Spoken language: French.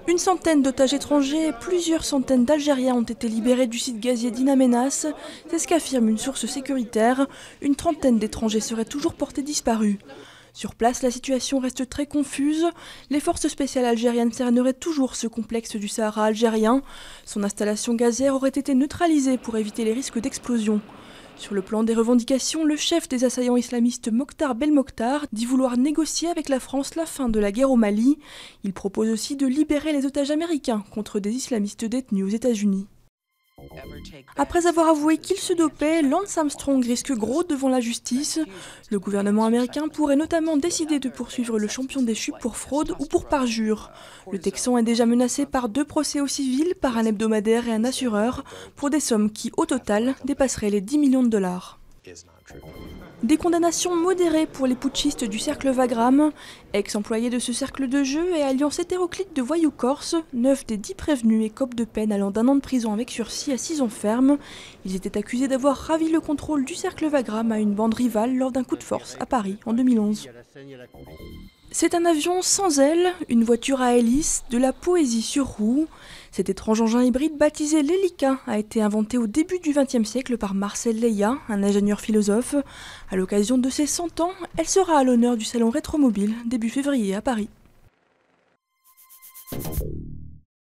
Une centaine d'otages étrangers et plusieurs centaines d'Algériens ont été libérés du site gazier d'In Amenas. C'est ce qu'affirme une source sécuritaire. Une trentaine d'étrangers seraient toujours portés disparus. Sur place, la situation reste très confuse. Les forces spéciales algériennes cerneraient toujours ce complexe du Sahara algérien. Son installation gazière aurait été neutralisée pour éviter les risques d'explosion. Sur le plan des revendications, le chef des assaillants islamistes Mokhtar Belmokhtar dit vouloir négocier avec la France la fin de la guerre au Mali. Il propose aussi de libérer les otages américains contre des islamistes détenus aux États-Unis. Après avoir avoué qu'il se dopait, Lance Armstrong risque gros devant la justice. Le gouvernement américain pourrait notamment décider de poursuivre le champion déchu pour fraude ou pour parjure. Le Texan est déjà menacé par 2 procès au civil, par un hebdomadaire et un assureur, pour des sommes qui, au total, dépasseraient les 10 millions de dollars. Des condamnations modérées pour les putschistes du cercle Wagram. Ex-employés de ce cercle de jeu et alliance hétéroclite de voyous corses, 9 des 10 prévenus écopent de peine allant d'1 an de prison avec sursis à 6 ans ferme. Ils étaient accusés d'avoir ravi le contrôle du cercle Wagram à une bande rivale lors d'un coup de force à Paris en 2011. C'est un avion sans ailes, une voiture à hélice, de la poésie sur roue. Cet étrange engin hybride baptisé l'Hélica a été inventé au début du XXe siècle par Marcel Leia, un ingénieur philosophe. À l'occasion de ses 100 ans, elle sera à l'honneur du salon Rétromobile début février à Paris.